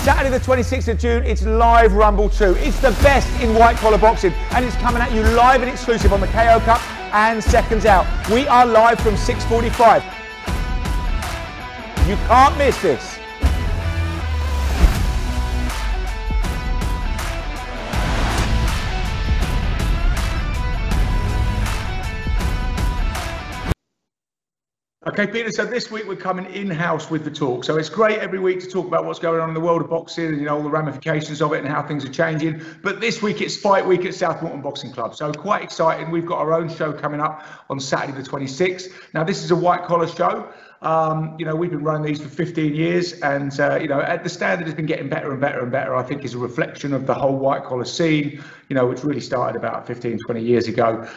Saturday the 26th of June, it's live Rumble 2. It's the best in white collar boxing, and it's coming at you live and exclusive on the KO Cup and Seconds Out. We are live from 6:45. You can't miss this. Okay, Peter, so this week we're coming in-house with the talk. So it's great every week to talk about what's going on in the world of boxing and, you know, all the ramifications of it and how things are changing. But this week it's fight week at South Moreton Boxing Club. So quite exciting. We've got our own show coming up on Saturday the 26th. Now, this is a white collar show. You know, we've been running these for 15 years and, you know, the standard has been getting better and better and better, I think, is a reflection of the whole white collar scene, you know, which really started about 15, 20 years ago.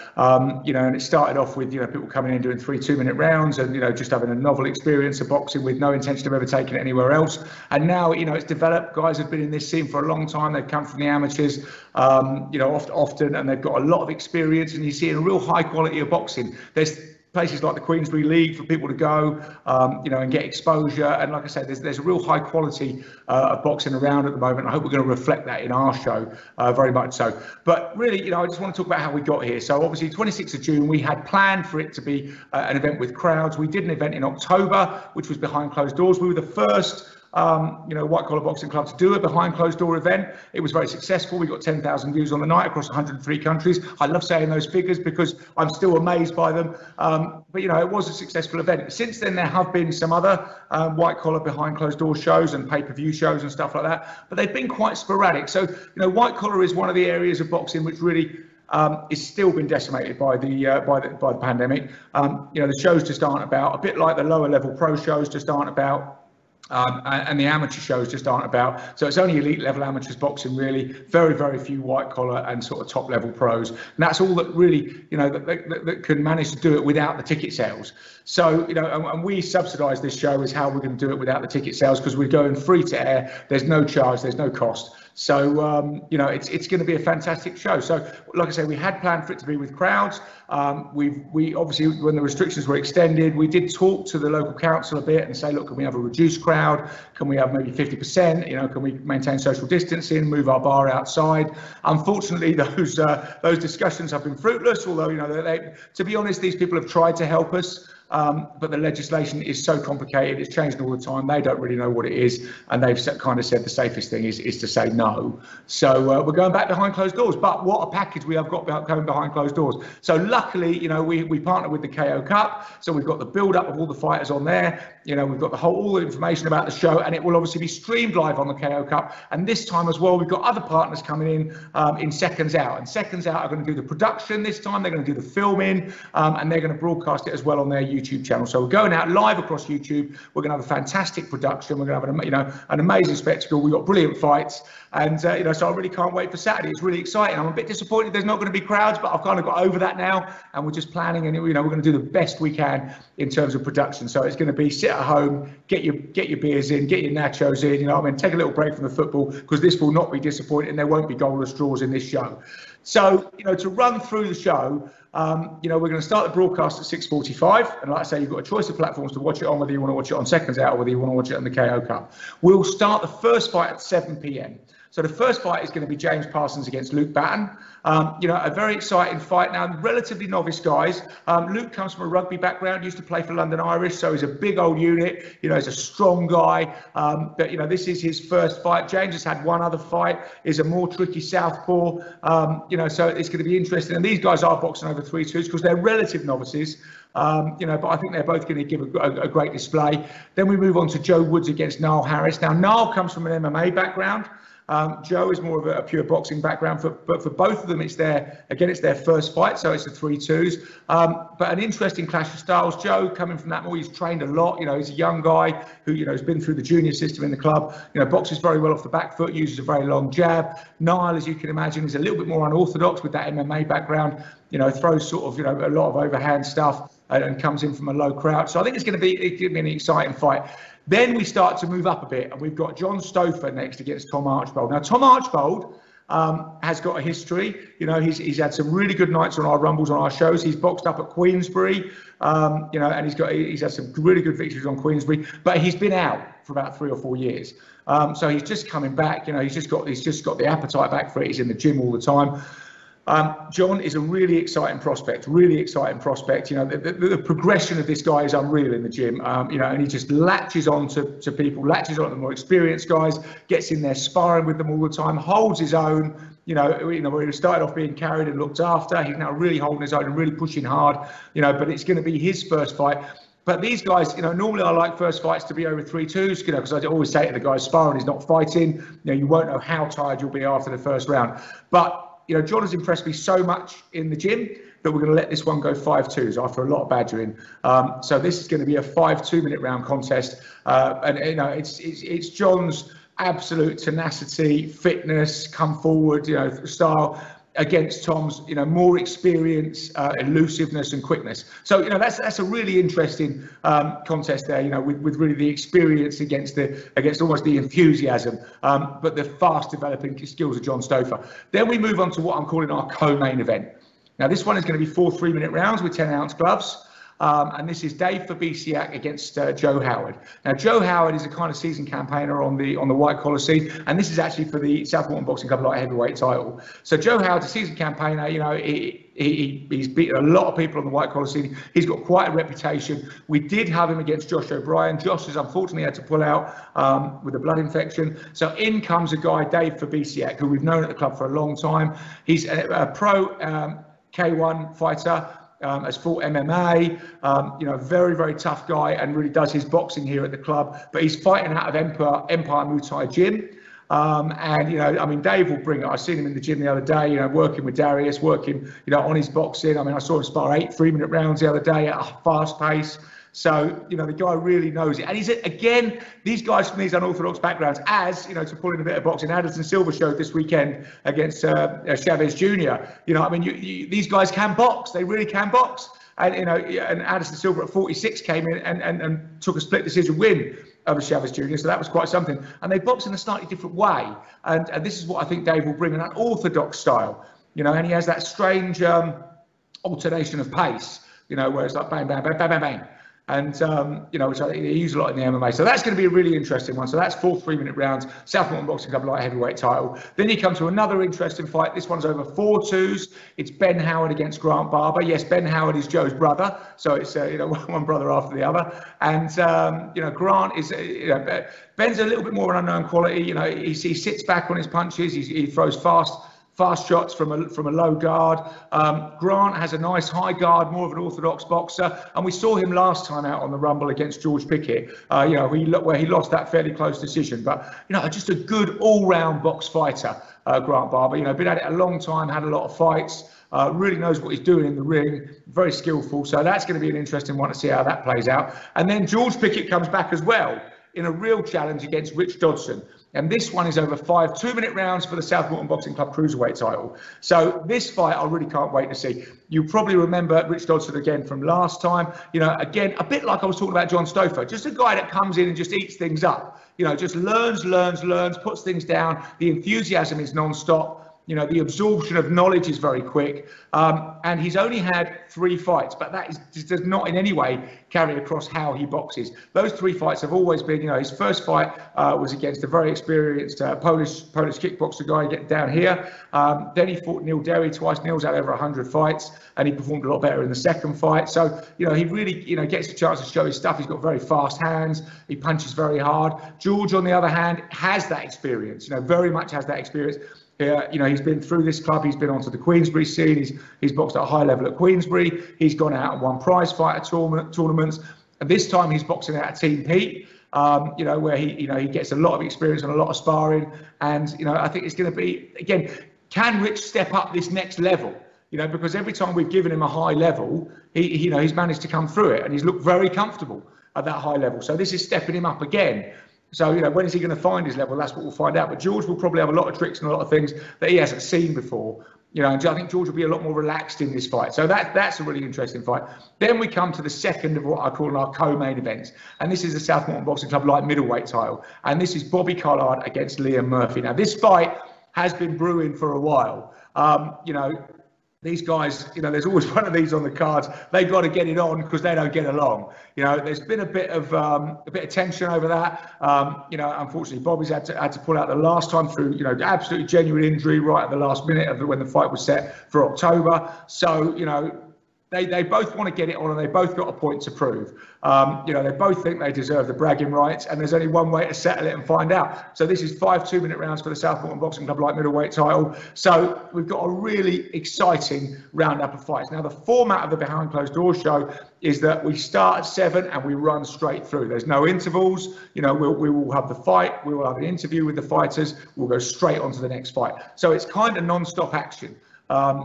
You know, and it started off with, you know, people coming in doing 3 2-minute rounds and, you know, just having a novel experience of boxing with no intention of ever taking it anywhere else. And now, you know, it's developed. Guys have been in this scene for a long time. They've come from the amateurs, you know, often, and they've got a lot of experience, and you see a real high quality of boxing. There's places like the Queensbury League for people to go, you know, and get exposure. And like I said, there's a real high quality of boxing around at the moment. I hope we're going to reflect that in our show, very much so. But really, you know, I just want to talk about how we got here. So obviously 26th of June, we had planned for it to be an event with crowds. We did an event in October, which was behind closed doors. We were the first you know, white collar boxing club to do a behind closed door event. It was very successful. We got 10,000 views on the night across 103 countries. I love saying those figures because I'm still amazed by them. But you know, it was a successful event. Since then, there have been some other white collar behind closed door shows and pay-per-view shows and stuff like that, but they've been quite sporadic. So, you know, white collar is one of the areas of boxing which really it's still been decimated by the pandemic. You know, the shows just aren't about, a bit like the lower level pro shows just aren't about. And the amateur shows just aren't about. So it's only elite level amateurs boxing, really. Very, very few white collar and sort of top level pros. And that's all that really, you know, that can manage to do it without the ticket sales. So, you know, and we subsidise this show is how we're going to do it without the ticket sales, because we're going free to air. There's no charge, there's no cost. So, you know, it's going to be a fantastic show. So, like I say, we had planned for it to be with crowds. We obviously, when the restrictions were extended, we did talk to the local council a bit and say, look, can we have a reduced crowd? Can we have maybe 50%? You know, can we maintain social distancing, move our bar outside? Unfortunately, those discussions have been fruitless, although, you know, to be honest, these people have tried to help us. But the legislation is so complicated, it's changing all the time. They don't really know what it is, and they've kind of said the safest thing is to say no. So we're going back behind closed doors. But what a package we have got going behind closed doors. So luckily, you know, we partner with the KO Cup, so we've got the build-up of all the fighters on there. You know, we've got all the information about the show, and it will obviously be streamed live on the KO Cup. And this time as well, we've got other partners coming in Seconds Out. And Seconds Out are going to do the production this time. They're going to do the filming, and they're going to broadcast it as well on their YouTube channel. So we're going out live across YouTube. We're going to have a fantastic production. We're going to have you know, an amazing spectacle. We've got brilliant fights, and you know, so I really can't wait for Saturday. It's really exciting. I'm a bit disappointed there's not going to be crowds, but I've kind of got over that now, and we're just planning, and you know, we're going to do the best we can in terms of production. So it's going to be sit at home, get your beers in, get your nachos in, you know, I mean, take a little break from the football, because this will not be disappointing. There won't be goalless draws in this show. So, you know, to run through the show, you know, we're going to start the broadcast at 6:45, and like I say, you've got a choice of platforms to watch it on, whether you want to watch it on Seconds Out or whether you want to watch it on the KO Cup. We'll start the first fight at 7 p.m. So the first fight is going to be James Parsons against Luke Batten. You know, a very exciting fight. Now, relatively novice guys. Luke comes from a rugby background, used to play for London Irish, so he's a big old unit. You know, he's a strong guy. But, you know, this is his first fight. James has had one other fight, is a more tricky southpaw. You know, so it's going to be interesting. And these guys are boxing over 3-2s because they're relative novices. You know, but I think they're both going to give a great display. Then we move on to Joe Woods against Niall Harris. Now, Niall comes from an MMA background. Joe is more of a pure boxing background, but for both of them, it's their first fight, so it's a 3-2s. But an interesting clash of styles. Joe, coming from that more, he's trained a lot. You know, he's a young guy who, you know, has been through the junior system in the club. You know, boxes very well off the back foot, uses a very long jab. Niall, as you can imagine, is a little bit more unorthodox with that MMA background. You know, throws sort of, you know, a lot of overhand stuff and comes in from a low crouch. So I think it's going to be an exciting fight. Then we start to move up a bit, and we've got John Stoffer next against Tom Archfold. Now, Tom Archfold has got a history. You know, he's had some really good nights on our rumbles, on our shows. He's boxed up at Queensbury, you know, and he's had some really good victories on Queensbury, but he's been out for about 3 or 4 years. So he's just coming back. You know, he's just got the appetite back for it. He's in the gym all the time. John is a really exciting prospect, You know, the progression of this guy is unreal in the gym, you know, and he just latches on to people, latches on to the more experienced guys, gets in there sparring with them all the time, holds his own, you know, where he started off being carried and looked after. He's now really holding his own and really pushing hard, you know, but it's going to be his first fight. But these guys, you know, normally I like first fights to be over 3-2s, you know, because I always say to the guys, sparring is not fighting. You know, you won't know how tired you'll be after the first round. But you know, John has impressed me so much in the gym that we're going to let this one go 5-2s after a lot of badgering. So this is going to be a 5-2-minute round contest, and you know, it's John's absolute tenacity, fitness, come forward, you know, style against Tom's, you know, more experience, elusiveness and quickness. So, you know, that's a really interesting contest there, you know, with really the experience against almost the enthusiasm, but the fast developing skills of John Stoffer. Then we move on to what I'm calling our co-main event. Now, this one is going to be 4 3-minute rounds with 10-ounce gloves. And this is Dave Fabisiak against Joe Howard. Now, Joe Howard is a kind of seasoned campaigner on the white collar scene, and this is actually for the South Moreton Boxing Club light heavyweight title. So Joe Howard's a seasoned campaigner. You know, he's beaten a lot of people on the white collar scene. He's got quite a reputation. We did have him against Josh O'Brien. Josh has unfortunately had to pull out with a blood infection. So in comes a guy, Dave Fabisiak, who we've known at the club for a long time. He's a pro K1 fighter. Has fought MMA, you know, very, very tough guy, and really does his boxing here at the club. But he's fighting out of Empire Muay Thai Gym. And, you know, I mean, Dave will bring it. I seen him in the gym the other day, you know, working with Darius, working, you know, on his boxing. I mean, I saw him spar 8 3-minute rounds the other day at a fast pace. So, you know, the guy really knows it. And he's, again, these guys from these unorthodox backgrounds, as, you know, to pull in a bit of boxing, Addison Silva showed this weekend against Chavez Jr. You know, I mean, these guys can box. They really can box. And, you know, and Addison Silva at 46 came in and took a split decision win over Chavez Jr. So that was quite something. And they box in a slightly different way. And this is what I think Dave will bring, an unorthodox style, you know, and he has that strange alternation of pace, you know, where it's like bang, bang, bang, bang, bang, bang. And, you know, which I think they use a lot in the MMA. So that's going to be a really interesting one. So that's 4 3-minute rounds, South Moreton Boxing Club light heavyweight title. Then you come to another interesting fight. This one's over 4 2s. It's Ben Howard against Grant Barber. Yes, Ben Howard is Joe's brother. So it's, you know, one brother after the other. And, you know, Grant is, you know, Ben's a little bit more of an unknown quality. You know, he sits back on his punches. He throws fast shots from a low guard. Grant has a nice high guard, more of an orthodox boxer, and we saw him last time out on the rumble against George Pickett. You know, where he lost that fairly close decision. But you know, just a good all-round box fighter, Grant Barber. You know, been at it a long time, had a lot of fights. Really knows what he's doing in the ring. Very skillful. So that's going to be an interesting one to see how that plays out. And then George Pickett comes back as well in a real challenge against Richdson. And this one is over 5 2-minute rounds for the South Moreton Boxing Club cruiserweight title. So this fight, I really can't wait to see. You probably remember Richdson again from last time. You know, again, a bit like I was talking about John Stoffer, just a guy that comes in and just eats things up. You know, just learns, puts things down. The enthusiasm is non-stop. You know, the absorption of knowledge is very quick. And he's only had 3 fights, but that does not in any way carry across how he boxes. Those 3 fights have always been, you know, his first fight was against a very experienced Polish kickboxer guy getting down here. Then he fought Neil Derry twice. Neil's had over 100 fights, and he performed a lot better in the second fight. So, you know, he really, you know, gets a chance to show his stuff. He's got very fast hands. He punches very hard. George, on the other hand, has that experience, you know, very much has that experience. You know, he's been through this club. He's been onto the Queensbury scene. He's boxed at a high level at Queensbury. He's gone out and won prize fighter tournaments. And this time he's boxing out at Team Pete, you know, where he gets a lot of experience and a lot of sparring. And, you know, I think it's going to be, again, can Rich step up this next level? You know, because every time we've given him a high level, you know, he's managed to come through it, and he's looked very comfortable at that high level. So this is stepping him up again. So, you know, when is he going to find his level? That's what we'll find out. But George will probably have a lot of tricks and a lot of things that he hasn't seen before. You know, and I think George will be a lot more relaxed in this fight. So that's a really interesting fight. Then we come to the second of what I call our co-main events. And this is the South Moreton Boxing Club light middleweight title. And this is Bobby Collard against Liam Murphy. Now, this fight has been brewing for a while. You know, these guys, you know, there's always one of these on the cards. They've got to get it on because they don't get along. You know, there's been a bit of tension over that. You know, unfortunately, Bobby's had to pull out the last time through, you know, absolutely genuine injury right at the last minute of when the fight was set for October. So, you know, they both want to get it on, and they both got a point to prove. You know, they both think they deserve the bragging rights, and there's only one way to settle it and find out. So this is 5 2-minute rounds for the South Moreton Boxing Club light middleweight title. So we've got a really exciting roundup of fights. Now, the format of the Behind Closed Doors show is that we start at 7 and we run straight through. There's no intervals. You know, we will have the fight. We will have an interview with the fighters. We'll go straight on to the next fight. So it's kind of non-stop action.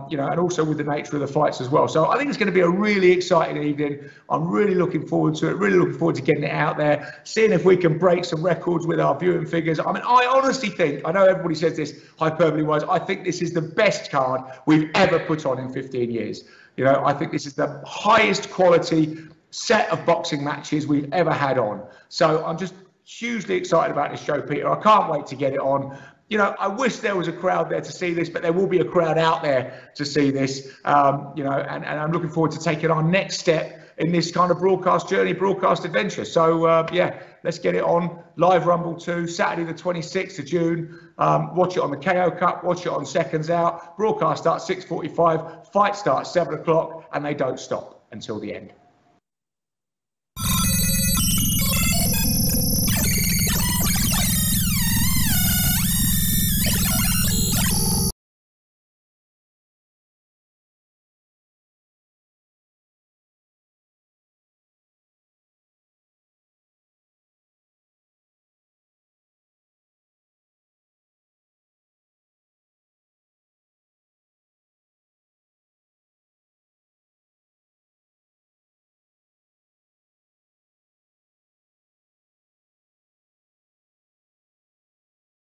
You know, and also with the nature of the fights as well. So I think it's going to be a really exciting evening. I'm really looking forward to it, really looking forward to getting it out there, seeing if we can break some records with our viewing figures. I mean, I honestly think, I know everybody says this hyperbole-wise, I think this is the best card we've ever put on in 15 years. You know, I think this is the highest quality set of boxing matches we've ever had on. So I'm just hugely excited about this show, Peter. I can't wait to get it on. You know, I wish there was a crowd there to see this, but there will be a crowd out there to see this, you know, and I'm looking forward to taking our next step in this kind of broadcast journey, broadcast adventure. So, yeah, let's get it on. Live Rumble 2, Saturday the 26th of June. Watch it on the KO Cup, watch it on Seconds Out. Broadcast starts 6:45, fight starts 7 o'clock, and they don't stop until the end.